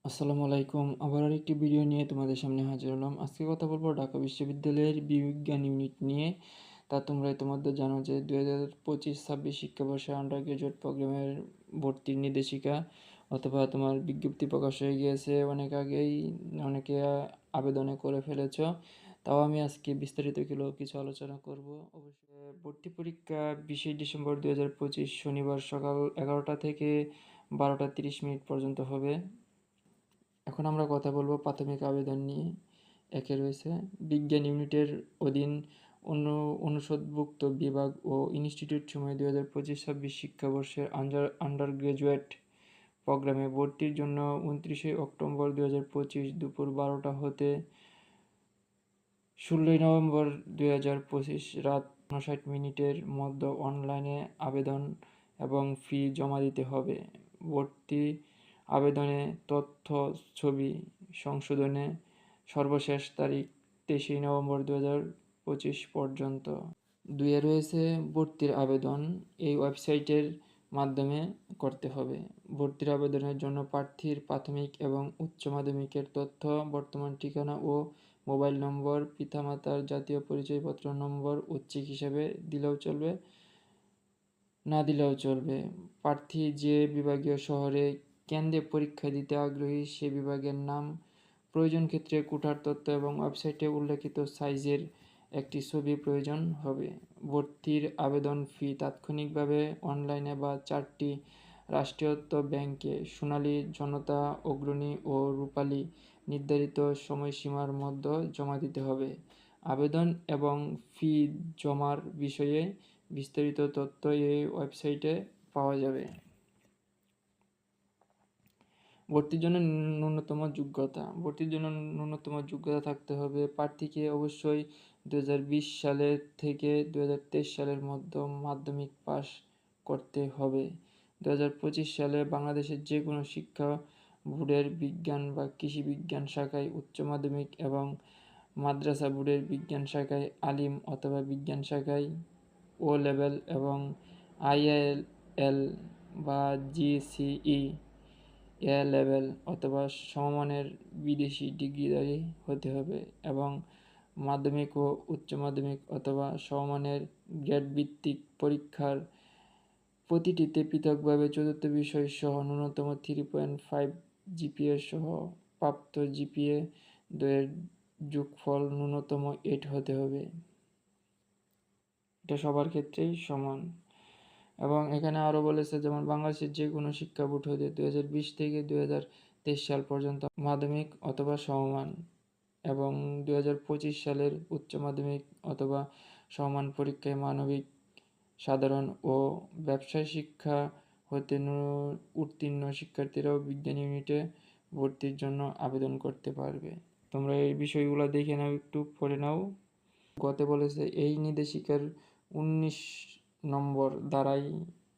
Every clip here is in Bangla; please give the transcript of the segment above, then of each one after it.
আসসালামু আলাইকুম। আবার আরেকটি ভিডিও নিয়ে তোমাদের সামনে হাজির হলাম। আজকে কথা বলবো ঢাকা বিশ্ববিদ্যালয়ের বিজ্ঞান ইউনিট নিয়ে। তোমরা ইতিমধ্যে জানো যে 2025-26 শিক্ষাবর্ষে আন্ডার গ্রাজুয়েট প্রোগ্রামের ভর্তির নির্দেশিকা অথবা তোমার বিজ্ঞপ্তি প্রকাশ হয়ে গিয়েছে অনেক আগেই। অনেকে আবেদনে করে ফেলেছ। তাও আমি আজকে বিস্তারিত কিছু আলোচনা করব। অবশ্যই ভর্তি পরীক্ষা 20 ডিসেম্বর 2025 শনিবার সকাল 11টা থেকে 12টা 30 মিনিট পর্যন্ত হবে। এখন আমরা কথা বলবো প্রাথমিক আবেদন নিয়ে। একে রয়েছে বিজ্ঞান ইউনিটের অধীন অনুষদভুক্ত বিভাগ ও ইনস্টিটিউট সময় 2025-26 শিক্ষাবর্ষের আন্ডার গ্রাজুয়েট প্রোগ্রামে ভর্তির জন্য 29 অক্টোবর 2025 দুপুর 12টা হতে 16 নভেম্বর 2025 রাত 59 মিনিটের মধ্যে অনলাইনে আবেদন এবং ফি জমা দিতে হবে। ভর্তি আবেদনে তথ্য ছবি সংশোধনে সর্বশেষ তারিখ 23 নভেম্বর 2025 পর্যন্ত। দুইয়ে রয়েছে ভর্তির আবেদন। এই ওয়েবসাইটের মাধ্যমে করতে হবে। ভর্তির আবেদনের জন্য প্রার্থীর প্রাথমিক এবং উচ্চ মাধ্যমিকের তথ্য, বর্তমান ঠিকানা ও মোবাইল নম্বর, পিতামাতার জাতীয় পরিচয়পত্র নম্বর ঐচ্ছিক হিসেবে দিলেও চলবে, না দিলেও চলবে। প্রার্থী যে বিভাগীয় শহরে কেন্দ্রে পরীক্ষা দিতে আগ্রহী সে বিভাগের নাম, প্রয়োজন ক্ষেত্রে কোটার তথ্য এবং ওয়েবসাইটে উল্লেখিত সাইজের একটি ছবি প্রয়োজন হবে। ভর্তির আবেদন ফি তাৎক্ষণিকভাবে অনলাইনে বা 4টি রাষ্ট্রায়ত্ত ব্যাংকে সোনালী জনতা অগ্রণী ও রূপালী নির্ধারিত সময়সীমার মধ্যে জমা দিতে হবে। আবেদন এবং ফি জমার বিষয়ে বিস্তারিত তথ্য এই ওয়েবসাইটে পাওয়া যাবে। ভর্তির জন্য ন্যূনতম যোগ্যতা থাকতে হবে। প্রার্থীকে অবশ্যই 2020 সালের থেকে 2023 সালের মধ্যে মাধ্যমিক পাস করতে হবে। 2025 সালে বাংলাদেশের যে কোনো শিক্ষা বোর্ডের বিজ্ঞান বা কৃষি বিজ্ঞান শাখায় উচ্চ মাধ্যমিক এবং মাদ্রাসা বোর্ডের বিজ্ঞান শাখায় আলিম অথবা বিজ্ঞান শাখায় ও লেভেল এবং আইএল বা জিসিই এ লেভেল অথবা সমমানের বিদেশি ডিগ্রিধারী হতে হবে এবং মাধ্যমিক ও উচ্চ মাধ্যমিক অথবা সমমানের গ্রেডভিত্তিক পরীক্ষার প্রতিটিতে পৃথকভাবে চতুর্থ বিষয় সহ ন্যূনতম 3.5 জিপিএ সহ প্রাপ্ত জিপিএ দ্বয়ের যোগফল ন্যূনতম 8 হতে হবে। এটা সবার ক্ষেত্রেই সমান। এবং এখানে আরও বলেছে যেমন বাংলাদেশের যে কোনো শিক্ষা বোর্ড হতে 2020 থেকে 2023 সাল পর্যন্ত মাধ্যমিক অথবা সমমান এবং 2025 সালের উচ্চ মাধ্যমিক অথবা সমমান পরীক্ষায় মানবিক, সাধারণ ও ব্যবসায় শিক্ষা হতে উত্তীর্ণ শিক্ষার্থীরাও বিজ্ঞান ইউনিটে ভর্তির জন্য আবেদন করতে পারবে। তোমরা এই বিষয়গুলো দেখে নাও, একটু পড়ে নাও। গতে বলেছে এই নির্দেশিকার 19 নম্বর ধারায়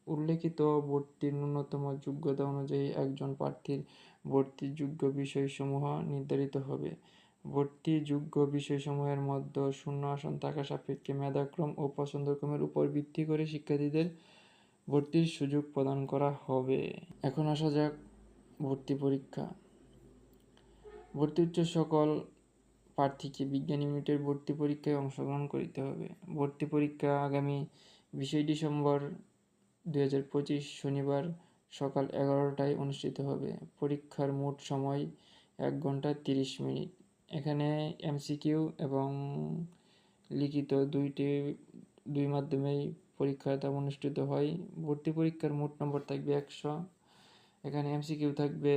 উল্লেখিত ভর্তির ন্যূনতম যোগ্যতা অনুযায়ী একজন প্রার্থীর ভর্তির যোগ্য বিষয়সমূহ নির্ধারিত হবে। ভর্তির যোগ্য বিষয়সমূহের মধ্যে শূন্য আসন থাকা সাপেক্ষে মেধাক্রম ও পছন্দক্রমের উপর ভিত্তি করে শিক্ষার্থীদের ভর্তির সুযোগ প্রদান করা হবে। এখন আসা যাক ভর্তি পরীক্ষা। ভর্তি উচ্চ সকল প্রার্থীকে বিজ্ঞান ইউনিটের ভর্তি পরীক্ষায় অংশগ্রহণ করতে হবে। ভর্তি পরীক্ষা আগামী 20 ডিসেম্বর 2025 শনিবার সকাল 11টায় অনুষ্ঠিত হবে। পরীক্ষার মোট সময় 1 ঘন্টা 30 মিনিট। এখানে এমসিকিউ এবং লিখিত দুই মাধ্যমেই পরীক্ষাটা অনুষ্ঠিত হয়। ভর্তি পরীক্ষার মোট নম্বর থাকবে 100। এখানে এমসিকিউ থাকবে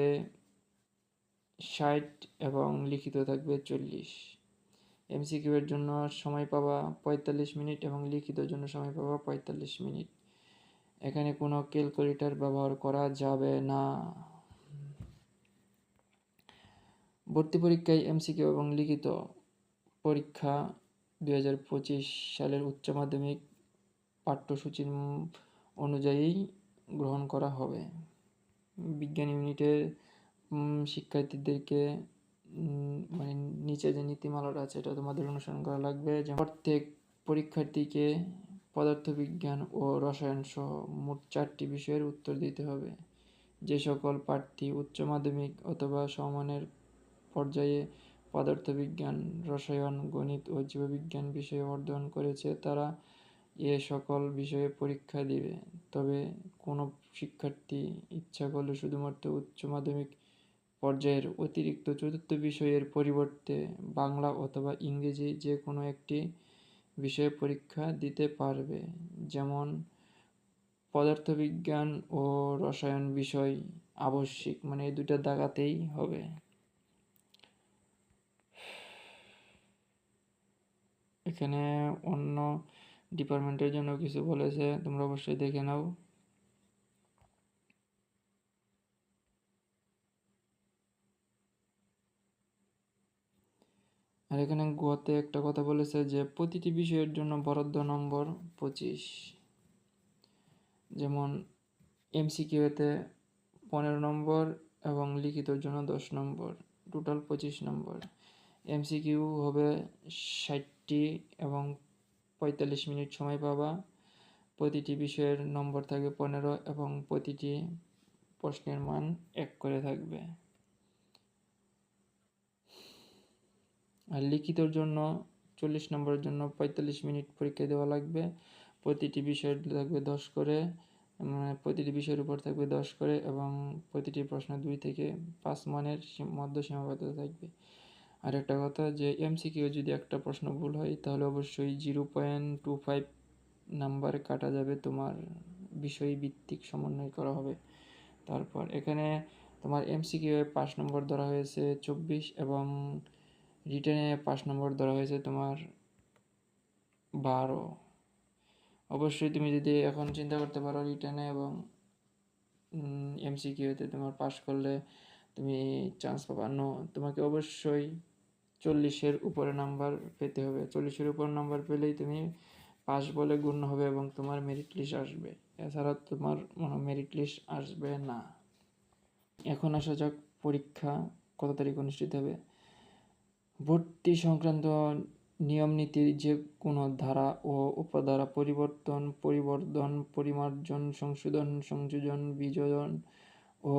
60 এবং লিখিত থাকবে 40। এমসিকিউ এর জন্য সময় পাবা 45 মিনিট এবং লিখিতের জন্য সময় পাবা 45 মিনিট। এখানে কোনো ক্যালকুলেটর ব্যবহার করা যাবে না। ভর্তি পরীক্ষায় এমসিকিউ এবং লিখিত পরীক্ষা 2025 সালের উচ্চ মাধ্যমিক পাঠ্যসূচির অনুযায়ী গ্রহণ করা হবে। বিজ্ঞান ইউনিটের শিক্ষার্থীদেরকে মানে নিচে যে নীতিমালাটা আছে এটা তোমাদের অনুসরণ করা লাগবে। যে প্রত্যেক পরীক্ষার্থীকে পদার্থবিজ্ঞান ও রসায়ন সহ মোট 4টি বিষয়ের উত্তর দিতে হবে। যে সকল প্রার্থী উচ্চ মাধ্যমিক অথবা সমমানের পর্যায়ে পদার্থবিজ্ঞান, রসায়ন, গণিত ও জীববিজ্ঞান বিষয়ে অধ্যয়ন করেছে তারা এ সকল বিষয়ে পরীক্ষা দিবে। তবে কোনো শিক্ষার্থী ইচ্ছা করলে শুধুমাত্র উচ্চ মাধ্যমিক পর্যায়ের অতিরিক্ত চতুর্থ বিষয়ের পরিবর্তে বাংলা অথবা ইংরেজি যে কোনো একটি বিষয়ে পরীক্ষা দিতে পারবে। যেমন পদার্থবিজ্ঞান ও রসায়ন বিষয় আবশ্যিক, মানে এই দুইটা দাগাতেই হবে। এখানে অন্য ডিপার্টমেন্টের জন্য কিছু বলেছে, তোমরা অবশ্যই দেখে নাও। আর এখানে গতে একটা কথা বলেছে যে প্রতিটি বিষয়ের জন্য বরাদ্দ নম্বর 25। যেমন এমসিকিউতে 15 নম্বর এবং লিখিতর জন্য 10 নম্বর, টোটাল 25 নম্বর। এমসিকিউ হবে 60টি এবং 45 মিনিট সময় পাবা। প্রতিটি বিষয়ের নম্বর থাকবে 15 এবং প্রতিটি প্রশ্নের মান 1 করে থাকবে। আর লিখিতর জন্য 40 নম্বরের জন্য 45 মিনিট পরীক্ষা দেওয়া লাগবে। প্রতিটি বিষয়ের থাকবে 10 করে, প্রতিটি বিষয়ের উপর থাকবে 10 করে এবং প্রতিটি প্রশ্ন 2 থেকে 5 মানের মধ্যে সীমাবদ্ধতা থাকবে। আর একটা কথা যে এমসিকিউ যদি একটা প্রশ্ন ভুল হয় তাহলে অবশ্যই 0.25 নাম্বার কাটা যাবে, তোমার বিষয় ভিত্তিক সমন্বয় করা হবে। তারপর এখানে তোমার এমসিকিউ 5 নম্বর ধরা হয়েছে 24 এবং রিটেনে 5 নম্বর ধরা হয়েছে তোমার 12। অবশ্যই তুমি যদি এখন চিন্তা করতে পারো রিটেনে এবং এমসিকিউতে তোমার পাস করলে তুমি চান্স পাবা, তোমাকে অবশ্যই 40-এর উপরে নাম্বার পেতে হবে। 40-এর উপর নাম্বার পেলেই তুমি পাস বলে গণ্য হবে এবং তোমার মেরিট লিস্ট আসবে, এছাড়া তোমার মেরিট লিস্ট আসবে না। এখন আসা যাক পরীক্ষা কত তারিখ অনুষ্ঠিত হবে। ভর্তি সংক্রান্ত নিয়ম নীতির যে কোনো ধারা ও উপধারা পরিবর্তন, পরিবর্ধন, পরিমার্জন, সংশোধন, সংযোজন, বিযোজন ও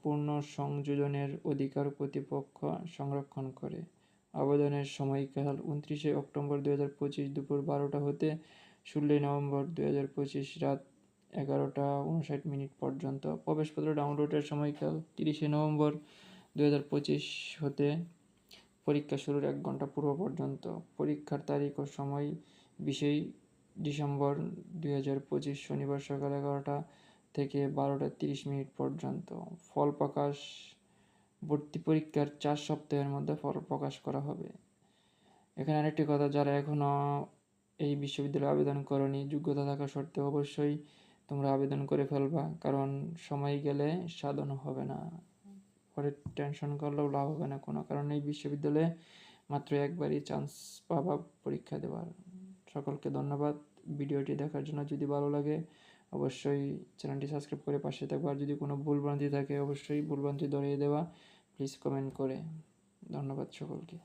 পূর্ণ সংযোজনের অধিকার কর্তৃপক্ষ সংরক্ষণ করে। আবেদনের সময়কাল 29 অক্টোবর 2025 দুপুর 12টা হতে 16 নভেম্বর 2025 রাত 11টা 59 পর্যন্ত। প্রবেশপত্র ডাউনলোডের সময়কাল 30 নভেম্বর 2025 হতে পরীক্ষা শুরুর 1 ঘন্টা পূর্ব পর্যন্ত। পরীক্ষার তারিখ ও সময় 20 ডিসেম্বর 2025 শনিবার সকাল 11টা থেকে 12টা 30 পর্যন্ত। ফল প্রকাশ ভর্তি পরীক্ষার 4 সপ্তাহের মধ্যে ফল প্রকাশ করা হবে। এখানে আরেকটি কথা, যারা এখনও এই বিশ্ববিদ্যালয়ে আবেদন করনি, যোগ্যতা থাকা সত্ত্বেও অবশ্যই তোমরা আবেদন করে ফেলবা, কারণ সময় গেলে সাধন হবে না, পরে টেনশন করলেও লাভ হবে না কোনো, কারণ এই বিশ্ববিদ্যালয়ে মাত্র একবারই চান্স পাবা পরীক্ষা দেওয়ার। সকলকে ধন্যবাদ ভিডিওটি দেখার জন্য। যদি ভালো লাগে অবশ্যই চ্যানেলটি সাবস্ক্রাইব করে পাশে থাকবা। আর যদি কোনো ভুলভ্রান্তি থাকে অবশ্যই ভুলভ্রান্তি ধরিয়ে দেওয়া, প্লিজ কমেন্ট করে। ধন্যবাদ সকলকে।